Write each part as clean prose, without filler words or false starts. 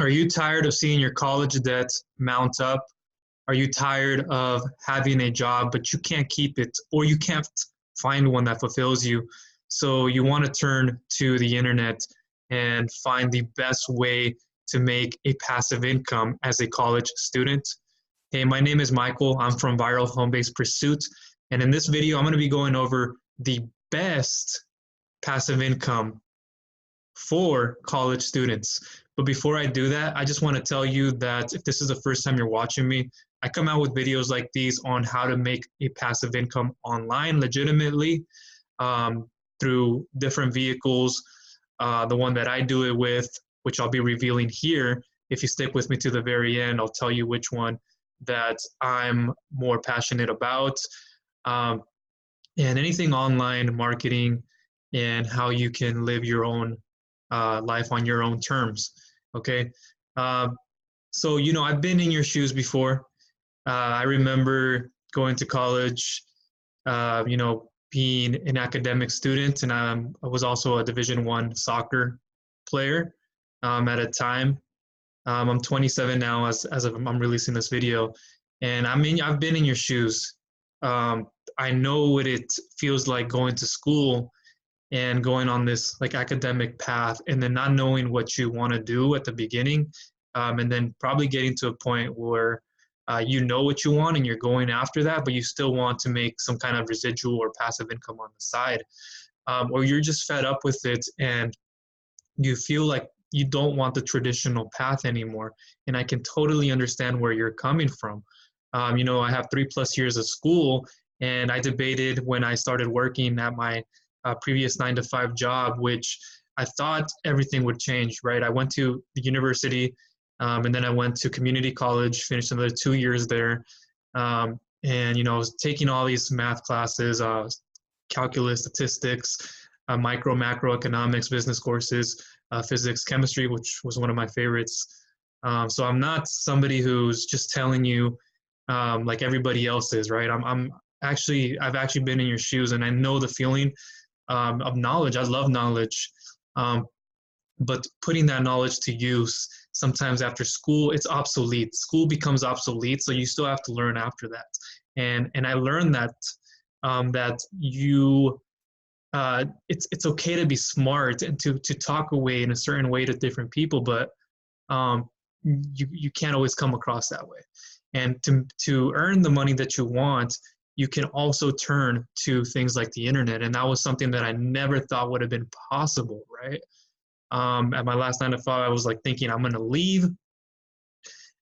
Are you tired of seeing your college debt mount up? Are you tired of having a job, but you can't keep it, or you can't find one that fulfills you? So you want to turn to the internet and find the best way to make a passive income as a college student. Hey, my name is Michael. I'm from Viral Home Based Pursuit. And in this video, I'm going to be going over the best passive income for college students. But before I do that, I just want to tell you that if this is the first time you're watching me, I come out with videos like these on how to make a passive income online legitimately through different vehicles. The one that I do it with, which I'll be revealing here, if you stick with me to the very end, I'll tell you which one that I'm more passionate about. And anything online marketing and how you can live your own life on your own terms. Okay. So, I've been in your shoes before. I remember going to college, being an academic student, and I was also a Division I soccer player at a time. I'm 27 now as of I'm releasing this video, and I've been in your shoes. I know what it feels like going to school and going on this like academic path and then not knowing what you want to do at the beginning, and then probably getting to a point where you know what you want and you're going after that, but you still want to make some kind of residual or passive income on the side, or you're just fed up with it and you feel like you don't want the traditional path anymore. And I can totally understand where you're coming from. I have 3+ years of school, and I debated when I started working at my previous 9-to-5 job, which I thought everything would change, right? I went to the university, and then I went to community college, finished another 2 years there. And, I was taking all these math classes, calculus, statistics, micro, macroeconomics, business courses, physics, chemistry, which was one of my favorites. So I'm not somebody who's just telling you like everybody else is, right? I've actually been in your shoes, and I know the feeling of knowledge. I love knowledge, but putting that knowledge to use sometimes after school, it's obsolete. School becomes obsolete, so you still have to learn after that. And I learned that that it's okay to be smart and to talk away in a certain way to different people, but you can't always come across that way. And to earn the money that you want, you can also turn to things like the internet. And that was something that I never thought would have been possible, right? At my last 9-to-5, I was like thinking I'm going to leave.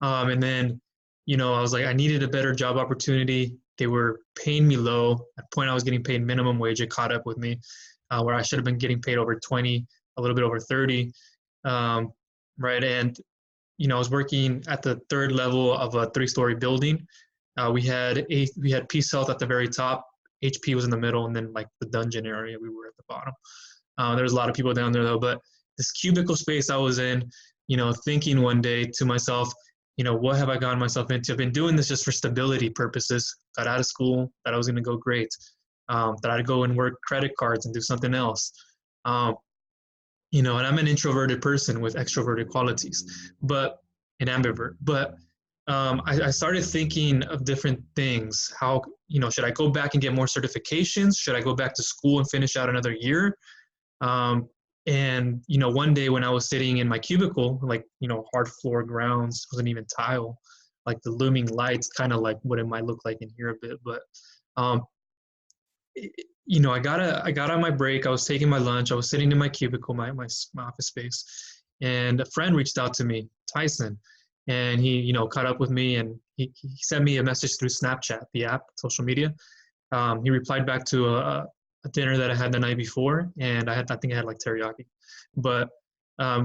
And then, I was like, I needed a better job opportunity. They were paying me low. At the point I was getting paid minimum wage. It caught up with me, where I should have been getting paid over 20, a little bit over 30. Right. And, I was working at the third level of a 3-story building. We had Peace Health at the very top. HP was in the middle, and then like the dungeon area, we were at the bottom. There was a lot of people down there though, but this cubicle space I was in, thinking one day to myself, what have I gotten myself into? I've been doing this just for stability purposes. Got out of school, thought I was going to go great. Thought I'd go and work credit cards and do something else. And I'm an introverted person with extroverted qualities, but an ambivert. But I started thinking of different things. How, should I go back and get more certifications? Should I go back to school and finish out another year? And, one day when I was sitting in my cubicle, like, hard floor grounds, wasn't even tile, like the looming lights, kind of like what it might look like in here a bit. But, I got on my break. I was taking my lunch. I was sitting in my cubicle, my office space. And a friend reached out to me, Tyson, and he, caught up with me, and he sent me a message through Snapchat, the app, social media. He replied back to a dinner that I had the night before, and I think I had like teriyaki. But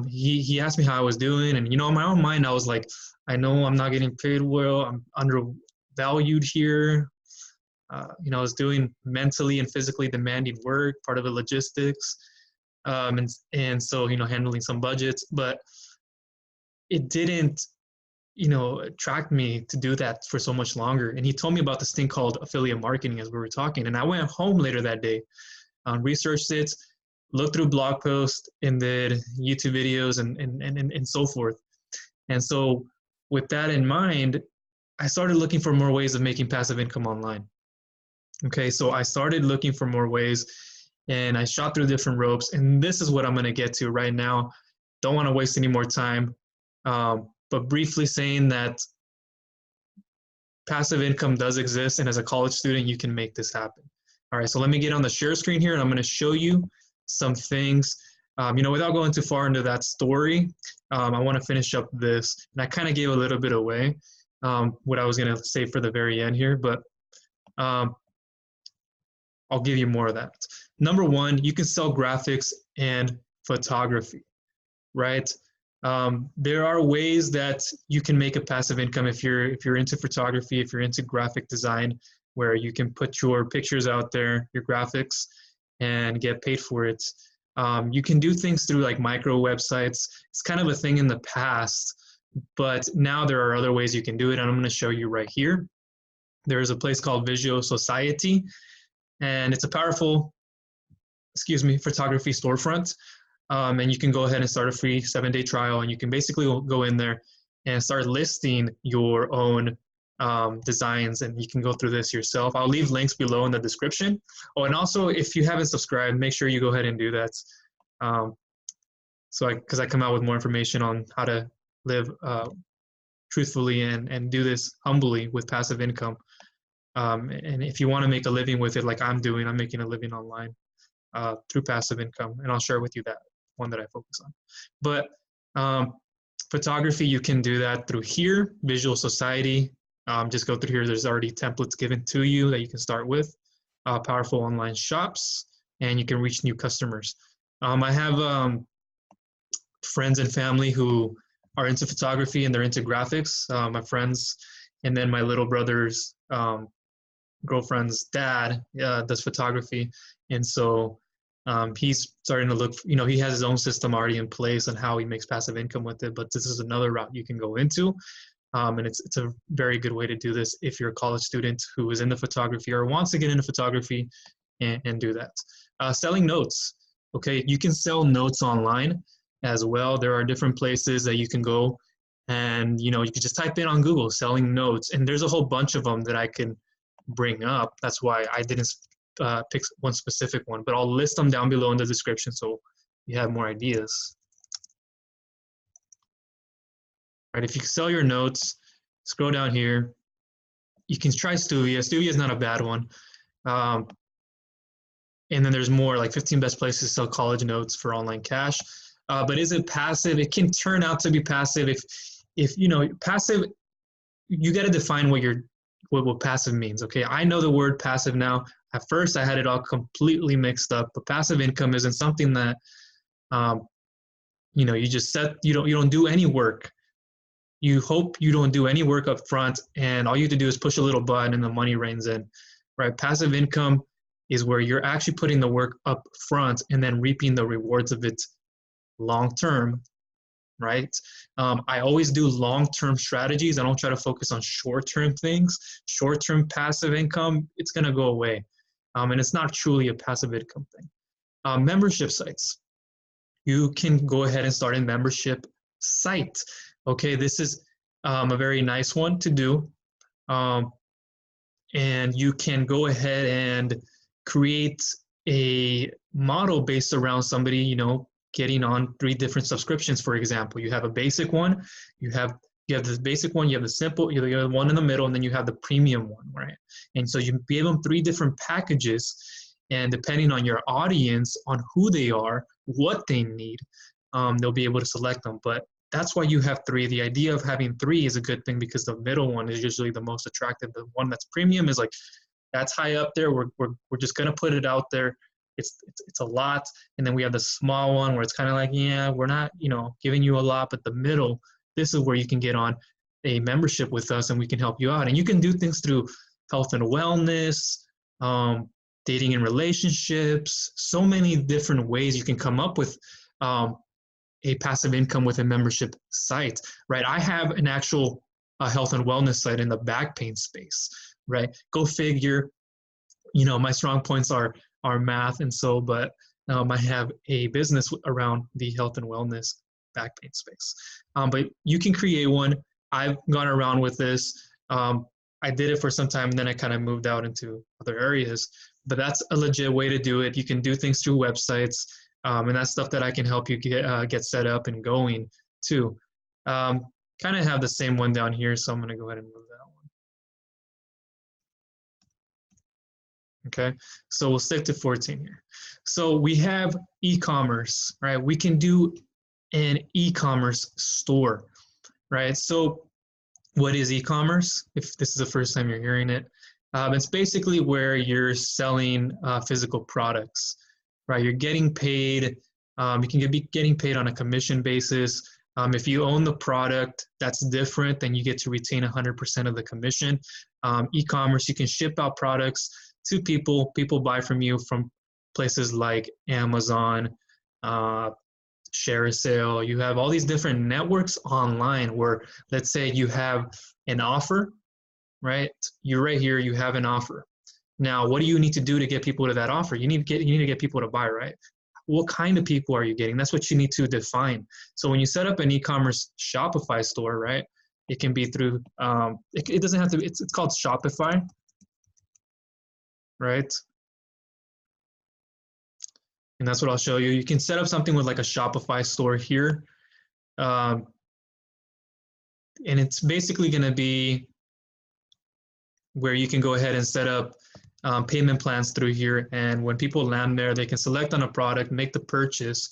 he asked me how I was doing, and in my own mind, I was like, I know I'm not getting paid well. I'm undervalued here. I was doing mentally and physically demanding work, part of it logistics, and so handling some budgets, but it didn't attract me to do that for so much longer. And he told me about this thing called affiliate marketing as we were talking, and I went home later that day, researched it, looked through blog posts, and did YouTube videos and so forth. And so with that in mind, I started looking for more ways of making passive income online. Okay, so I started looking for more ways and I shot through different ropes. And this is what I'm going to get to right now. Don't want to waste any more time, but briefly saying that passive income does exist. And as a college student, you can make this happen. All right, so let me get on the share screen here and I'm going to show you some things. Without going too far into that story, I want to finish up this. And I kind of gave a little bit away what I was going to say for the very end here, but I'll give you more of that. Number one, you can sell graphics and photography, right? There are ways that you can make a passive income if you're into photography, if you're into graphic design, where you can put your pictures out there, your graphics, and get paid for it. You can do things through like micro websites. It's kind of a thing in the past, but now there are other ways you can do it, and I'm going to show you right here. There's a place called Visual Society, and it's a powerful, photography storefront. And you can go ahead and start a free 7-day trial, and you can basically go in there and start listing your own designs, and you can go through this yourself. I'll leave links below in the description. Oh, and also if you haven't subscribed, make sure you go ahead and do that. Because I come out with more information on how to live truthfully and do this humbly with passive income. And if you want to make a living with it, like I'm doing, I'm making a living online through passive income, and I'll share with you that one that I focus on. But photography, you can do that through here, Visual Society. Just go through here. There's already templates given to you that you can start with. Powerful online shops, and you can reach new customers. I have friends and family who are into photography and they're into graphics. My friends, and then my little brother's girlfriend's dad does photography, and so he's starting to look, he has his own system already in place on how he makes passive income with it, but this is another route you can go into. And it's a very good way to do this if you're a college student who is into photography or wants to get into photography and do that. Selling notes. Okay, you can sell notes online as well. There are different places that you can go, and you can just type in on Google selling notes, and there's a whole bunch of them that I can bring up. That's why I didn't pick one specific one, but I'll list them down below in the description so you have more ideas. Right, if you sell your notes, scroll down here. You can try Stuvia. Stuvia is not a bad one. And then there's more, like 15 best places to sell college notes for online cash. But is it passive? It can turn out to be passive. If passive, you got to define what passive means. Okay, I know the word passive now. At first, I had it all completely mixed up. But passive income isn't something that you just set. You don't do any work. You hope you don't do any work up front, and all you have to do is push a little button and the money rains in, right? Passive income is where you're actually putting the work up front and then reaping the rewards of it long term, right? I always do long-term strategies. I don't try to focus on short-term things. Short-term passive income, it's going to go away, and it's not truly a passive income thing. Membership sites. You can go ahead and start a membership site. Okay, this is a very nice one to do. And you can go ahead and create a model based around somebody, getting on 3 different subscriptions, for example. You have a basic one, you have the basic one, you have the simple, you have the one in the middle, and then you have the premium one, right? And so you give them 3 different packages, and depending on your audience, on who they are, what they need, they'll be able to select them. But that's why you have 3. The idea of having 3 is a good thing because the middle one is usually the most attractive. The one that's premium is like, that's high up there. We're just going to put it out there. It's a lot. And then we have the small one where it's kind of like, yeah, we're not, giving you a lot, but the middle, this is where you can get on a membership with us and we can help you out. And you can do things through health and wellness, dating and relationships, so many different ways you can come up with a passive income with a membership site, right? I have an actual health and wellness site in the back pain space, right? Go figure. My strong points are math, and so, but I have a business around the health and wellness back pain space. But you can create one. I've gone around with this. I did it for some time, and then I kind of moved out into other areas. But that's a legit way to do it. You can do things through websites, and that's stuff that I can help you get set up and going too. Kind of have the same one down here, so I'm going to go ahead and move that one. Okay, so we'll stick to 14 here. So we have e-commerce, right? We can do an e-commerce store, right? So what is e-commerce? If this is the first time you're hearing it, it's basically where you're selling physical products, right? You're getting paid. You can be getting paid on a commission basis. If you own the product, that's different. Then you get to retain 100% of the commission. E-commerce, you can ship out products to people. People buy from you from places like Amazon, Share a Sale. You have all these different networks online where, let's say you have an offer, right? You're right here, you have an offer. Now, what do you need to do to get people to that offer? You need to get people to buy, right? What kind of people are you getting? That's what you need to define. So when you set up an e-commerce Shopify store, right? It can be through, it doesn't have to, it's called Shopify, right? And that's what I'll show you. You can set up something with like a Shopify store here. And it's basically going to be where you can go ahead and set up payment plans through here. And when people land there, they can select on a product, make the purchase,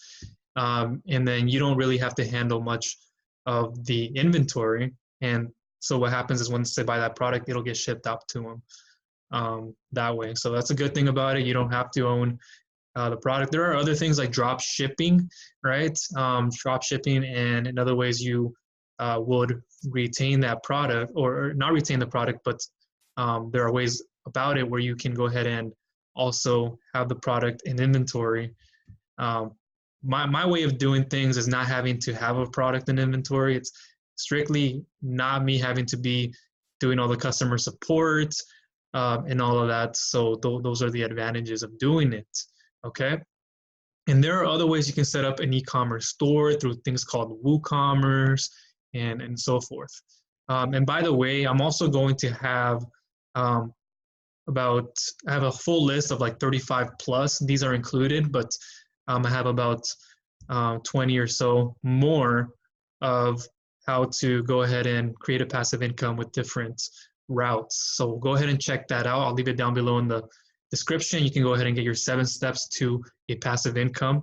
and then you don't really have to handle much of the inventory. And so what happens is once they buy that product, it'll get shipped out to them that way. So that's a good thing about it. You don't have to own the product. There are other things like drop shipping, right? Drop shipping, and in other ways you would retain that product, or not retain the product, but there are ways about it where you can go ahead and also have the product in inventory. My way of doing things is not having to have a product in inventory. It's strictly not me having to be doing all the customer support and all of that. So those are the advantages of doing it. Okay. And there are other ways you can set up an e-commerce store through things called WooCommerce and so forth. And by the way, I'm also going to have I have a full list of like 35 plus. These are included, but I have about 20 or so more of how to go ahead and create a passive income with different routes. So go ahead and check that out. I'll leave it down below in the description. You can go ahead and get your 7 steps to a passive income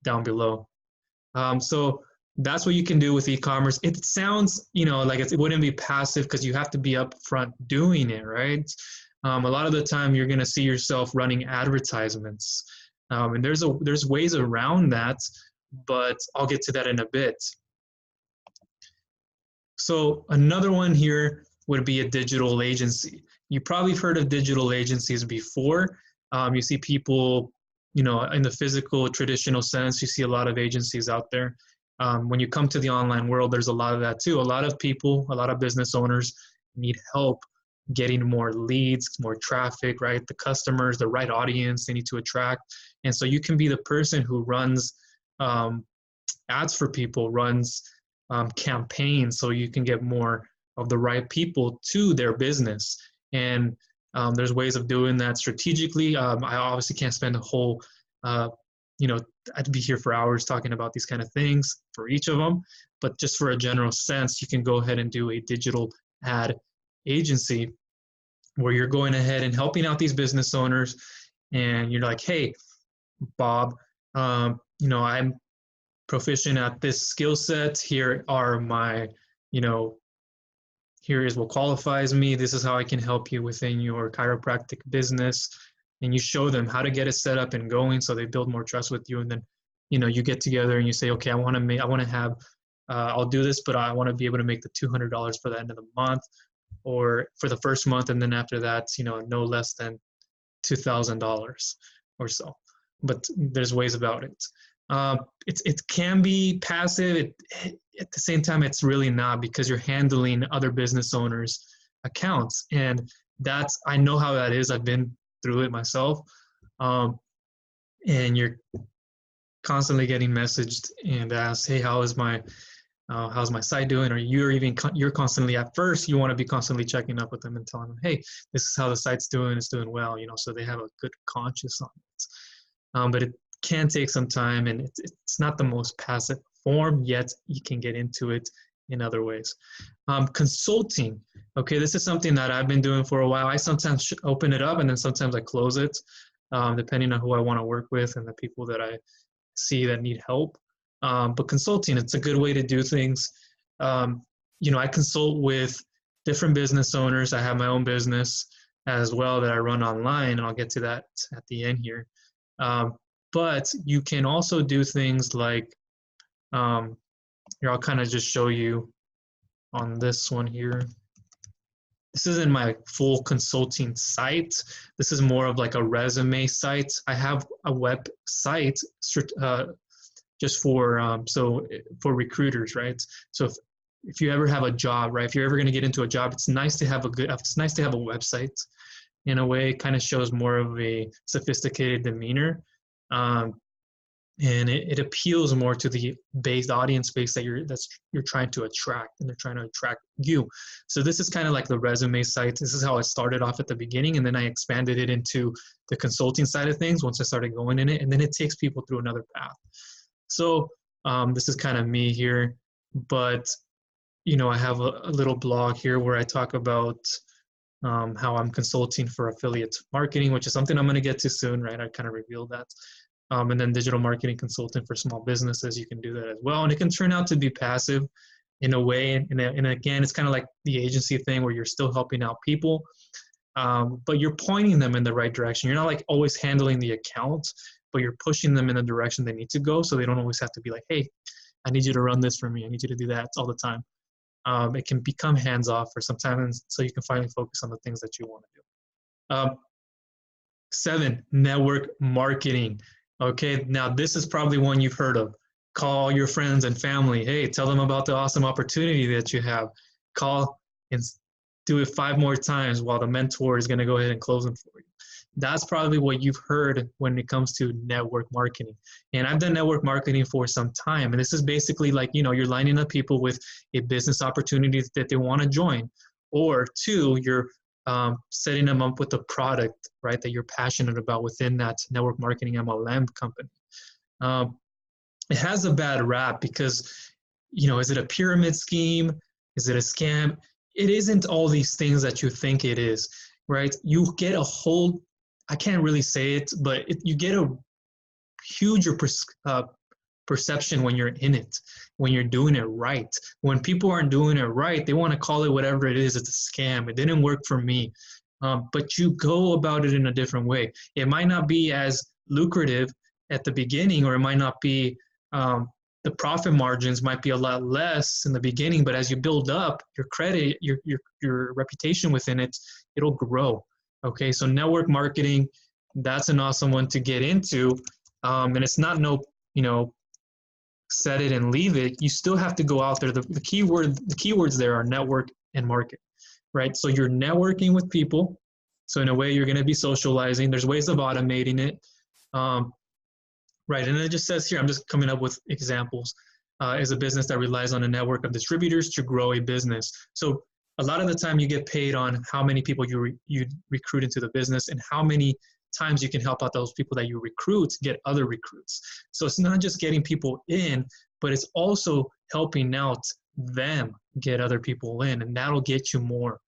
down below. So that's what you can do with e-commerce. It sounds, like it wouldn't be passive because you have to be upfront doing it, right? A lot of the time you're going to see yourself running advertisements. And there's ways around that, but I'll get to that in a bit. So another one here would be a digital agency. You probably heard of digital agencies before. You see people, in the physical traditional sense, you see a lot of agencies out there. When you come to the online world, there's a lot of that too. A lot of people, a lot of business owners need help getting more leads, more traffic, right? The customers, the right audience they need to attract. And so you can be the person who runs ads for people, runs campaigns, so you can get more of the right people to their business. And there's ways of doing that strategically. I obviously can't spend a whole, I'd be here for hours talking about these kind of things for each of them. But just for a general sense, you can go ahead and do a digital ad agency where you're going ahead and helping out these business owners. And you're like, hey, Bob, I'm proficient at this skill set. Here are my, here is what qualifies me. This is how I can help you within your chiropractic business. And you show them how to get it set up and going so they build more trust with you. And then, you get together and you say, okay, I want to have, I'll do this, but I want to be able to make the $200 for the end of the month or for the first month. And then after that, no less than $2,000 or so. But there's ways about it. It can be passive. At the same time, it's really not, because you're handling other business owners' accounts. And I know how that is. I've been through it myself. And you're constantly getting messaged and asked, hey, how's my site doing? Or you're constantly, at first you want to be constantly checking up with them and telling them, hey, this is how the site's doing, it's doing well, so they have a good conscience on it. But it can take some time, and it's not the most passive form, yet you can get into it in other ways. Consulting. Okay, this is something that I've been doing for a while. I sometimes open it up and then sometimes I close it, depending on who I want to work with and the people that I see that need help. But consulting, it's a good way to do things. I consult with different business owners. I have my own business as well that I run online, and I'll get to that at the end here. But you can also do things like, here, I'll kind of just show you on this one here. This isn't my full consulting site. This is more of like a resume site. I have a website just for for recruiters, right? So if you ever have a job, right? If you're ever going to get into a job, it's nice to have a website. In a way, it kind of shows more of a sophisticated demeanor. And it appeals more to the audience base that you're trying to attract, and they're trying to attract you. So this is kind of like the resume site. This is how I started off at the beginning, and then I expanded it into the consulting side of things once I started going in it, and then it takes people through another path. So this is kind of me here, but I have a little blog here where I talk about how I'm consulting for affiliate marketing, which is something I'm going to get to soon, right? I kind of revealed that. And then digital marketing consultant for small businesses, you can do that as well. And it can turn out to be passive in a way. And again, it's kind of like the agency thing where you're still helping out people, but you're pointing them in the right direction. You're not like always handling the account, but you're pushing them in the direction they need to go. So they don't always have to be like, hey, I need you to run this for me. I need you to do that all the time. It can become hands-off for some time, so you can finally focus on the things that you want to do. 7, network marketing. Okay, now this is probably one you've heard of. Call your friends and family. Hey, tell them about the awesome opportunity that you have. Call and do it 5 more times while the mentor is going to go ahead and close them for you. That's probably what you've heard when it comes to network marketing. And I've done network marketing for some time. And this is basically like, you're lining up people with a business opportunity that they want to join. Or 2, you're setting them up with a product, right, that you're passionate about within that network marketing MLM company. It has a bad rap because, is it a pyramid scheme? Is it a scam? It isn't all these things that you think it is, right? You get a whole, I can't really say it, but you get a huger perception when you're in it, when you're doing it right. When people aren't doing it right, they want to call it whatever it is. It's a scam. It didn't work for me. But you go about it in a different way. It might not be as lucrative at the beginning, or it might not be, the profit margins might be a lot less in the beginning, but as you build up your credit, your reputation within it, it'll grow. Okay, so network marketing, that's an awesome one to get into. And it's not set it and leave it. You still have to go out there. The keywords there are network and market, right? So you're networking with people. So in a way, you're going to be socializing. There's ways of automating it. Right, and it just says here, I'm just coming up with examples, is a business that relies on a network of distributors to grow a business. So a lot of the time you get paid on how many people you recruit into the business and how many times you can help out those people that you recruit get other recruits. So it's not just getting people in, but it's also helping out them get other people in, and that'll get you more.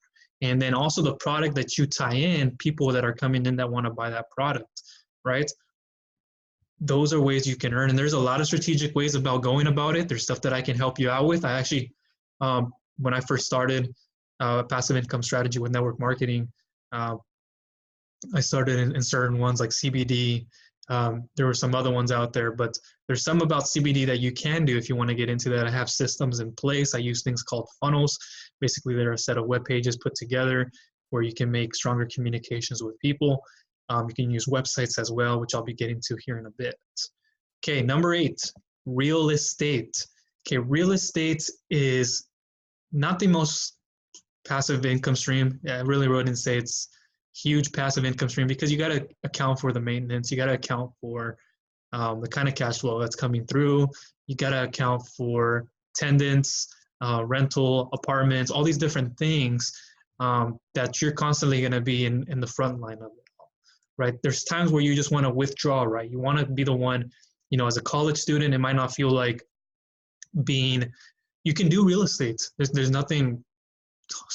And then also the product that you tie in, people that are coming in that want to buy that product, right? Those are ways you can earn. And there's a lot of strategic ways about going about it. There's stuff that I can help you out with. I actually, when I first started a passive income strategy with network marketing, I started in certain ones like CBD. There were some other ones out there, but there's some about CBD that you can do if you want to get into that. I have systems in place. I use things called funnels. Basically, they're a set of web pages put together where you can make stronger communications with people. You can use websites as well, which I'll be getting to here in a bit. Okay, number 8, real estate. Okay, real estate is not the most passive income stream. I really wouldn't say it's huge passive income stream because you got to account for the maintenance. You got to account for the kind of cash flow that's coming through. You got to account for attendance, rental, apartments, all these different things that you're constantly going to be in the front line of it all, right? There's times where you just want to withdraw, right? You want to be the one, as a college student, it might not feel like being, you can do real estate. There's nothing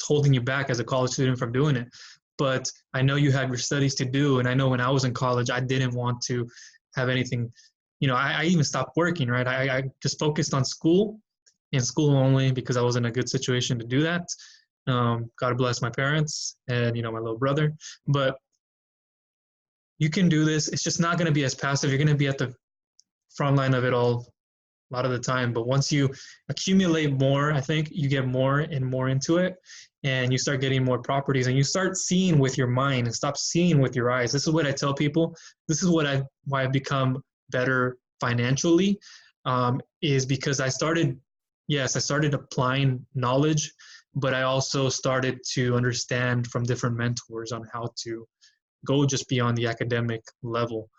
holding you back as a college student from doing it. But I know you have your studies to do. And I know when I was in college, I didn't want to have anything, I even stopped working, right? I just focused on school and school only because I was in a good situation to do that. God bless my parents and, my little brother. But you can do this. It's just not going to be as passive. You're going to be at the front line of it all a lot of the time. But once you accumulate more, I think you get more and more into it, and you start getting more properties, and you start seeing with your mind and stop seeing with your eyes. This is what I tell people. This is why I've become better financially, is because I started applying knowledge, but I also started to understand from different mentors on how to go just beyond the academic level.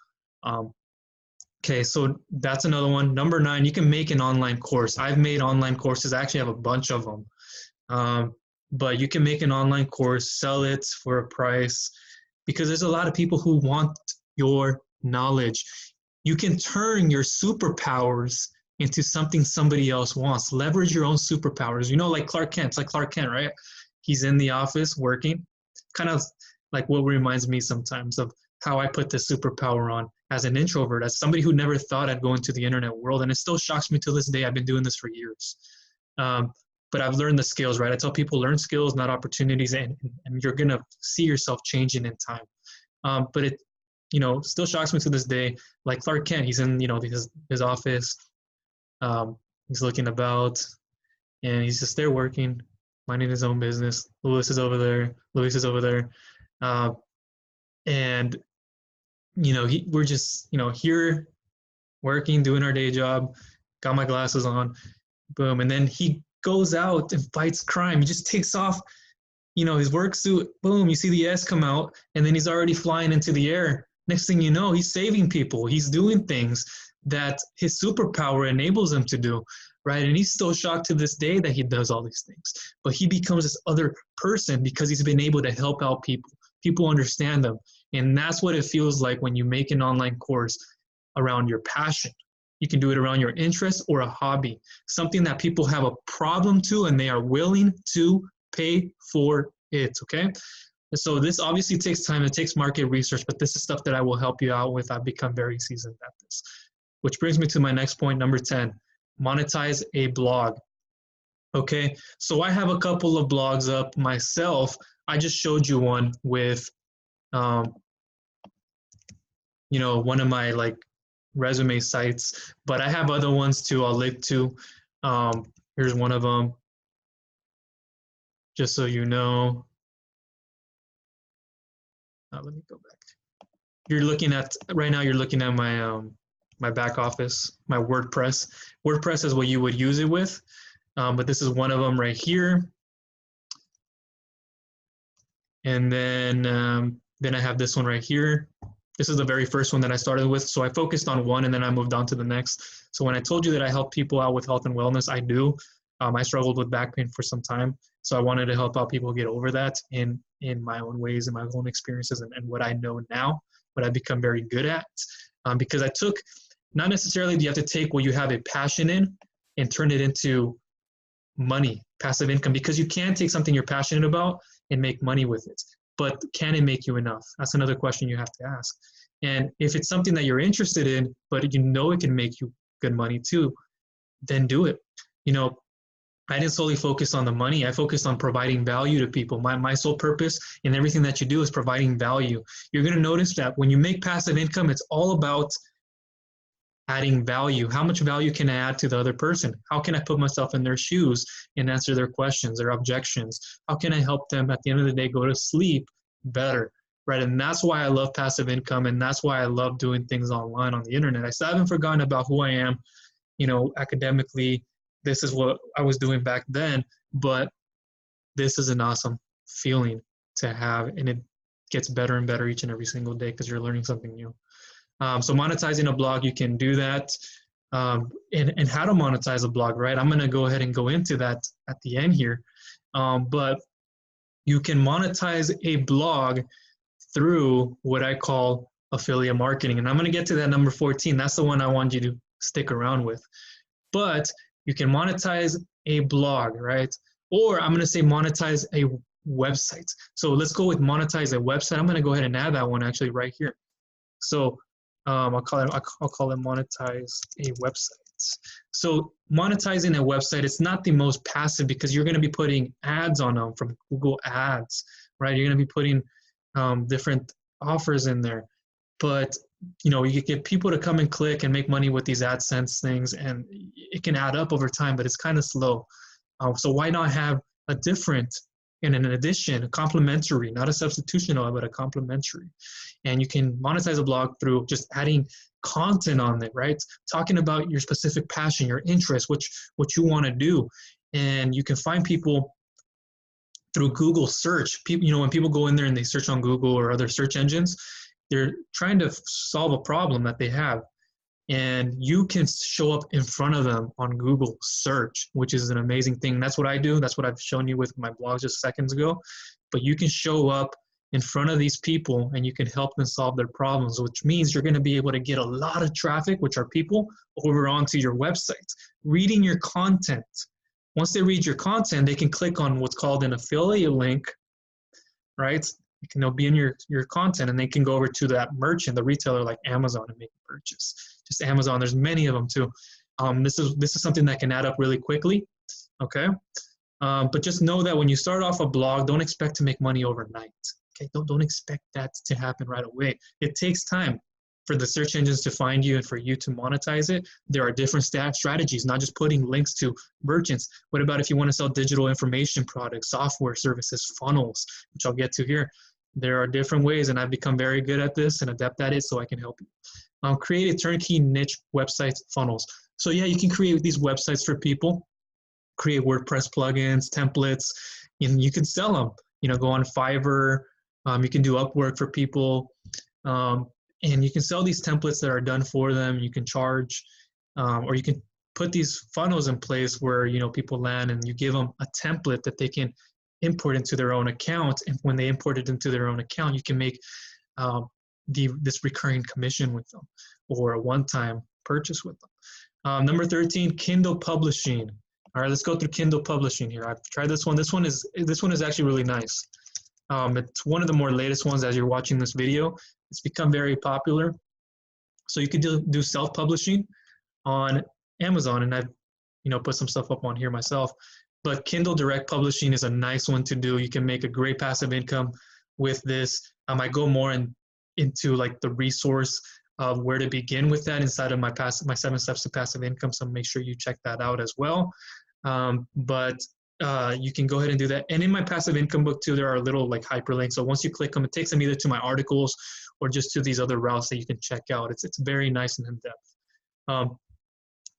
Okay, so that's another one. Number 9, you can make an online course. I've made online courses. I actually have a bunch of them. But you can make an online course, sell it for a price, because there's a lot of people who want your knowledge. You can turn your superpowers into something somebody else wants. Leverage your own superpowers. Like Clark Kent. It's like Clark Kent, right? He's in the office working. Kind of like what reminds me sometimes of how I put the superpower on as an introvert, as somebody who never thought I'd go into the internet world. And it still shocks me to this day. I've been doing this for years. But I've learned the skills, right? I tell people learn skills, not opportunities, and you're going to see yourself changing in time. But it, still shocks me to this day. Like Clark Kent, he's in, his office. He's looking about, and he's just there working, minding his own business. Louis is over there. And, we're just, here working, doing our day job, got my glasses on, boom. And then he goes out and fights crime. He just takes off, his work suit, boom, you see the S come out, and then he's already flying into the air. Next thing you know, he's saving people. He's doing things that his superpower enables him to do, right? And he's still shocked to this day that he does all these things. But he becomes this other person because he's been able to help out people. People understand them. And that's what it feels like when you make an online course around your passion. You can do it around your interest or a hobby, something that people have a problem to and they are willing to pay for it, okay? So this obviously takes time. It takes market research, but this is stuff that I will help you out with. I've become very seasoned at this. Which brings me to my next point, number 10, monetize a blog. Okay, so I have a couple of blogs up myself. I just showed you one with, one of my resume sites, but I have other ones too. I'll link to. Here's one of them, just so you know. Let me go back. You're looking at my my back office, my WordPress. WordPress is what you would use it with, but this is one of them right here. And then I have this one right here. This is the very first one that I started with. So I focused on one and then I moved on to the next. So when I told you that I help people out with health and wellness, I do. I struggled with back pain for some time. So I wanted to help out people get over that in my own ways and my own experiences and what I know now, what I've become very good at. Because I took, not necessarily do you have to take what you have a passion in and turn it into money, passive income, because you can take something you're passionate about and make money with it. But can it make you enough? That's another question you have to ask. And if it's something that you're interested in, but it can make you good money too, then do it. I didn't solely focus on the money. I focused on providing value to people. My sole purpose in everything that you do is providing value. You're going to notice that when you make passive income, it's all about adding value. How much value can I add to the other person? How can I put myself in their shoes and answer their questions, their objections? How can I help them at the end of the day go to sleep better, right? And that's why I love passive income, and that's why I love doing things online on the internet. I still haven't forgotten about who I am, academically. This is what I was doing back then, but this is an awesome feeling to have, and it gets better and better each and every single day because you're learning something new. So monetizing a blog, you can do that. And how to monetize a blog, right? I'm going to go ahead and go into that at the end here. But you can monetize a blog through what I call affiliate marketing. And I'm going to get to that number 14. That's the one I want you to stick around with. But you can monetize a blog, right? Or I'm going to say monetize a website. So let's go with monetize a website. I'm going to go ahead and add that one actually right here. So I'll call it monetize a website. So monetizing a website, it's not the most passive because you're going to be putting ads on them from Google Ads, right? You're going to be putting different offers in there. But you get people to come and click and make money with these AdSense things, and it can add up over time, but it's kind of slow. So why not have a different, and in addition, a complementary, not a substitutional, but a complementary. And you can monetize a blog through just adding content on it, right? Talking about your specific passion, your interest, what you want to do. And you can find people through Google search. People, when people go in there and they search on Google or other search engines, they're trying to solve a problem that they have. And you can show up in front of them on Google search, which is an amazing thing. That's what I do. That's what I've shown you with my blog just seconds ago. But you can show up in front of these people and you can help them solve their problems, which means you're going to be able to get a lot of traffic, which are people, over onto your website, reading your content. Once they read your content, they can click on what's called an affiliate link, right? They'll be in your content and they can go over to that merchant, the retailer like Amazon, and make a purchase. Just Amazon, there's many of them too. This is something that can add up really quickly, okay? But just know that when you start off a blog, don't expect to make money overnight, okay? Don't expect that to happen right away. It takes time for the search engines to find you and for you to monetize it. There are different strategies, not just putting links to merchants. What about if you want to sell digital information products, software services, funnels, which I'll get to here? There are different ways, and I've become very good at this and adept at it, so I can help you. Create a turnkey niche website funnels. So yeah, you can create these websites for people, create WordPress plugins, templates, and you can sell them. Go on Fiverr, you can do Upwork for people, and you can sell these templates that are done for them. You can charge, or you can put these funnels in place where people land, and you give them a template that they can import into their own account. And when they import it into their own account, you can make this recurring commission with them, or a one-time purchase with them. Number 13, Kindle publishing. All right, let's go through Kindle publishing here. I've tried this one. This one is actually really nice. It's one of the more latest ones as you're watching this video. It's become very popular. So you can do self-publishing on Amazon, and I've put some stuff up on here myself. But Kindle Direct Publishing is a nice one to do. You can make a great passive income with this. I go more into like the resource of where to begin with that inside of my 7 steps to passive income. So make sure you check that out as well. But you can go ahead and do that. And in my passive income book too, there are little like hyperlinks. So once you click them, it takes them either to my articles or just to these other routes that you can check out. It's very nice and in-depth.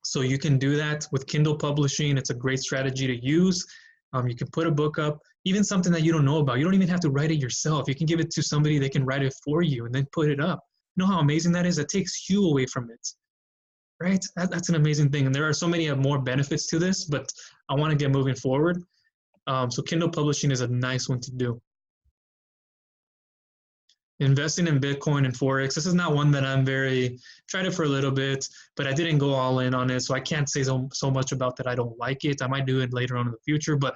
So you can do that with Kindle publishing. It's a great strategy to use. You can put a book up, even something that you don't know about. You don't even have to write it yourself. You can give it to somebody, they can write it for you and then put it up. You know how amazing that is? That takes you away from it, right? That's an amazing thing. And there are so many more benefits to this, but I want to get moving forward. So Kindle publishing is a nice one to do. Investing in Bitcoin and Forex. This is not one that I'm tried it for a little bit, but I didn't go all in on it. So I can't say so much about that I don't like it. I might do it later on in the future, but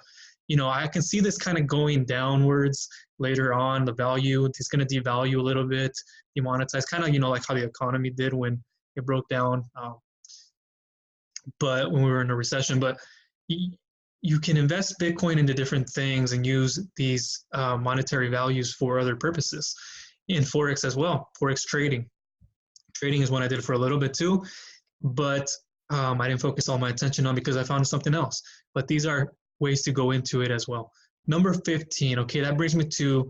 I can see this kind of going downwards later on. The value, it's going to devalue a little bit, demonetize, kind of, like how the economy did when it broke down, but when we were in a recession. But you can invest Bitcoin into different things and use these monetary values for other purposes. In Forex as well, Forex trading. Trading is one I did for a little bit too, but I didn't focus all my attention on because I found something else. But these are ways to go into it as well. Number 15, okay, that brings me to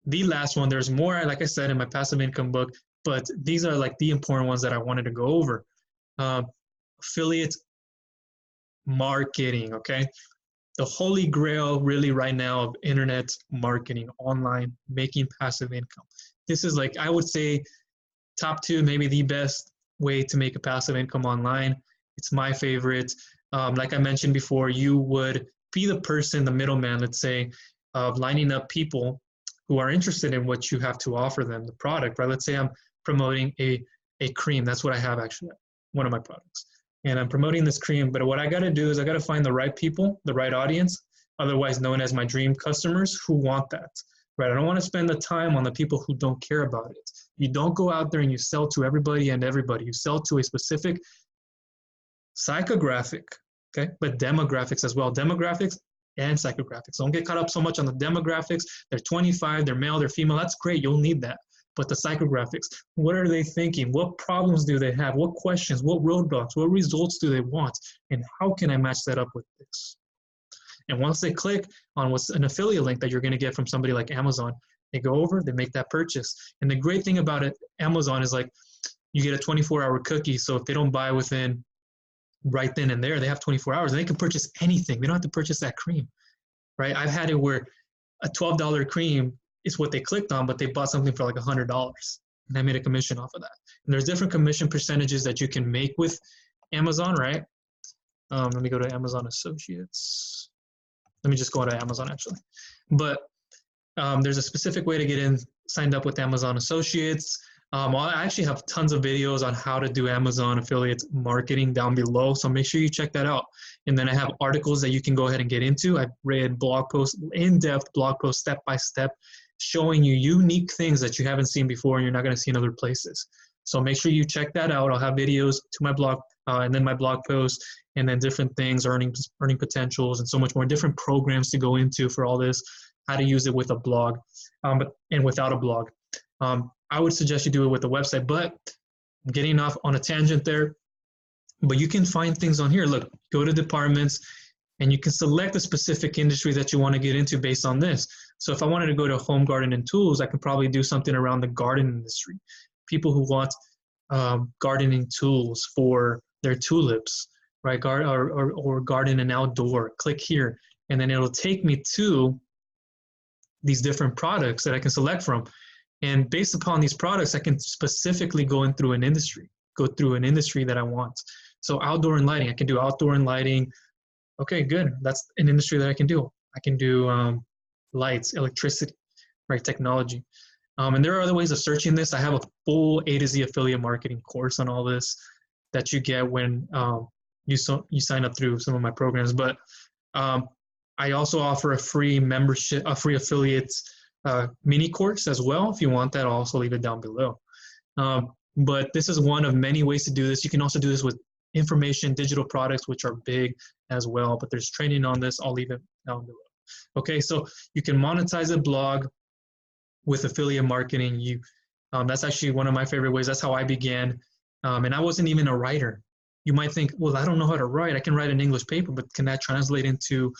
the last one. There's more, like I said, in my passive income book, but these are like the important ones that I wanted to go over. Affiliate marketing, okay? The holy grail really right now of internet marketing, online, making passive income. This is like, I would say, top two, maybe the best way to make a passive income online. It's my favorite. Like I mentioned before, you would be the person, the middleman, let's say, of lining up people who are interested in what you have to offer them, the product, right? Let's say I'm promoting a cream. That's what I have actually, one of my products. And I'm promoting this cream, but what I got to do is I got to find the right people, the right audience, otherwise known as my dream customers who want that, right? I don't want to spend the time on the people who don't care about it. You don't go out there and you sell to everybody and everybody. You sell to a specific psychographic, okay, but demographics as well. Demographics and psychographics. Don't get caught up so much on the demographics. They're 25, they're male, they're female. That's great. You'll need that. But the psychographics, what are they thinking? What problems do they have? What questions? What roadblocks? What results do they want? And how can I match that up with this? And once they click on what's an affiliate link that you're going to get from somebody like Amazon, they go over, they make that purchase. And the great thing about it, Amazon, is like you get a 24-hour cookie. So if they don't buy within right then and there, they have 24 hours and they can purchase anything. They don't have to purchase that cream, right? I've had it where a $12 cream is what they clicked on, but they bought something for like $100 and I made a commission off of that. And there's different commission percentages that you can make with Amazon, right? Let me go to Amazon Associates. Let me just go to Amazon actually. But there's a specific way to get in, signed up with Amazon Associates. I actually have tons of videos on how to do Amazon affiliate marketing down below, so make sure you check that out. And then I have articles that you can go ahead and get into. I've read blog posts, in-depth blog posts, step-by-step, showing you unique things that you haven't seen before and you're not going to see in other places. So make sure you check that out. I'll have videos to my blog and then my blog posts and then different things, earning potentials and so much more, different programs to go into for all this, how to use it with a blog and without a blog. I would suggest you do it with a website, but I'm getting off on a tangent there. But you can find things on here. Look, go to departments and you can select a specific industry that you want to get into based on this. So if I wanted to go to home garden and tools, I could probably do something around the garden industry. People who want gardening tools for their tulips, right? Or garden and outdoor. Click here, and then it'll take me to these different products that I can select from. And based upon these products, I can specifically go through an industry that I want. So outdoor and lighting, I can do outdoor and lighting. Okay, good. That's an industry that I can do. I can do lights, electricity, right? Technology. And there are other ways of searching this. I have a full A to Z affiliate marketing course on all this that you get when you sign up through some of my programs. But I also offer a free membership, a free affiliate mini course as well. If you want that, I'll also leave it down below. But this is one of many ways to do this. You can also do this with information, digital products, which are big as well, but there's training on this. I'll leave it down below. Okay, so you can monetize a blog with affiliate marketing. That's actually one of my favorite ways. That's how I began. And I wasn't even a writer. You might think, well, I don't know how to write. I can write an English paper, but can that translate into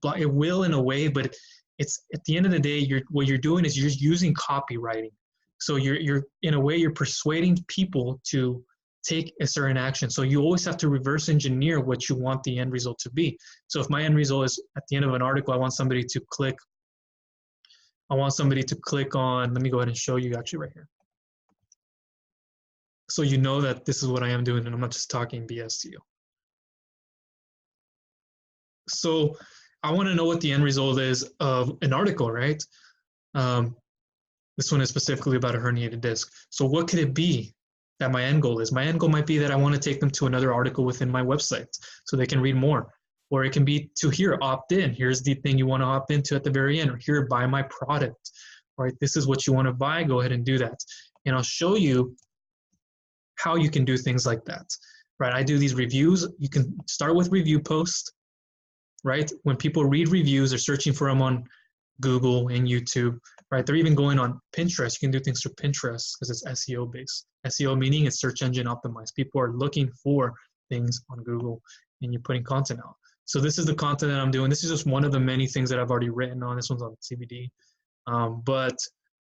blog? It will in a way, but it's at the end of the day, what you're doing is you're using copywriting. So you're in a way, you're persuading people to take a certain action. So you always have to reverse engineer what you want the end result to be. So if my end result is at the end of an article, I want somebody to click on, let me go ahead and show you actually right here. So you know that this is what I am doing and I'm not just talking BS to you. So I want to know what the end result is of an article, right? This one is specifically about a herniated disc. So what could it be that my end goal is? My end goal might be that I want to take them to another article within my website so they can read more. Or it can be to here, opt in. Here's the thing you want to opt into at the very end. Or here, buy my product, right? This is what you want to buy. Go ahead and do that. And I'll show you how you can do things like that, right? I do these reviews. You can start with review posts, right? When people read reviews, they're searching for them on Google and YouTube, right? They're even going on Pinterest. You can do things through Pinterest because it's SEO based. SEO meaning it's search engine optimized. People are looking for things on Google and you're putting content out. So this is the content that I'm doing. This is just one of the many things that I've already written on. This one's on CBD. But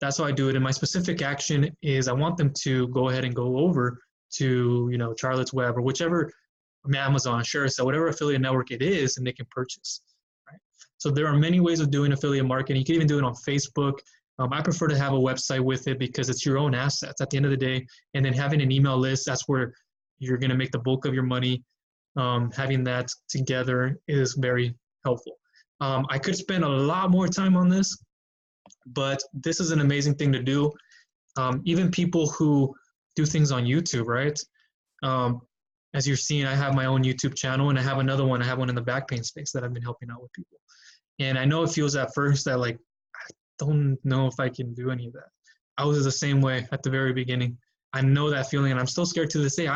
that's how I do it. And my specific action is I want them to go ahead and go over to, Charlotte's Web or whichever, Amazon, ShareSell, whatever affiliate network it is, and they can purchase. Right? So there are many ways of doing affiliate marketing. You can even do it on Facebook. I prefer to have a website with it because it's your own assets at the end of the day. And then having an email list, that's where you're going to make the bulk of your money. Having that together is very helpful. I could spend a lot more time on this, but this is an amazing thing to do. Even people who do things on YouTube, right? As you're seeing, I have my own YouTube channel, and I have another one. I have one in the back pain space that I've been helping out with people. And I know it feels at first that like, I don't know if I can do any of that. I was the same way at the very beginning. I know that feeling, and I'm still scared to this day.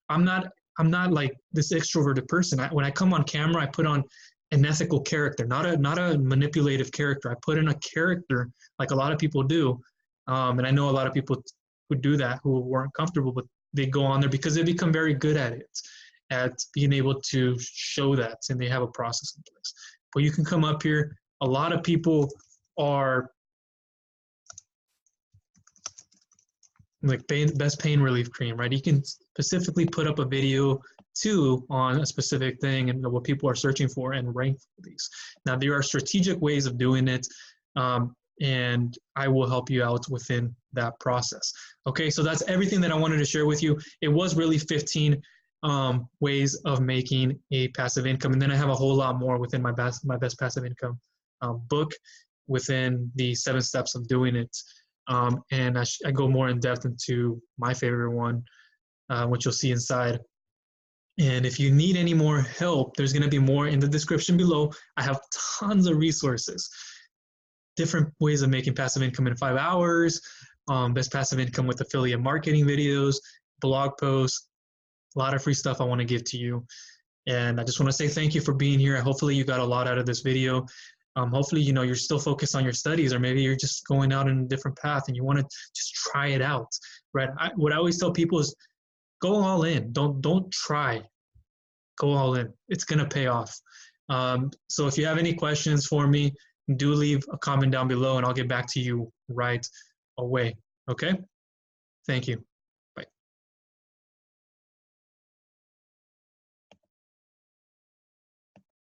I'm not like this extroverted person. When I come on camera, I put on an ethical character, not a manipulative character. I put in a character like a lot of people do, and I know a lot of people who do that who weren't comfortable, but they go on there because they become very good at it, at being able to show that, and they have a process in place. But you can come up here. A lot of people are like best pain relief cream, right? You can specifically put up a video too on a specific thing and what people are searching for and rank for these. Now, there are strategic ways of doing it, and I will help you out within that process. Okay, so that's everything that I wanted to share with you. It was really 15 ways of making a passive income, and then I have a whole lot more within my best passive income book within the 7 steps of doing it. And I go more in depth into my favorite one, which you'll see inside. And if you need any more help, there's going to be more in the description below. I have tons of resources, different ways of making passive income in 5 hours, best passive income with affiliate marketing videos, blog posts, a lot of free stuff I want to give to you. And I just want to say thank you for being here. Hopefully you got a lot out of this video. Hopefully, you know, you're still focused on your studies, or maybe you're just going out in a different path and you want to just try it out, right? What I always tell people is go all in. Don't try. Go all in. It's going to pay off. So if you have any questions for me, do leave a comment down below and I'll get back to you right away. Okay? Thank you.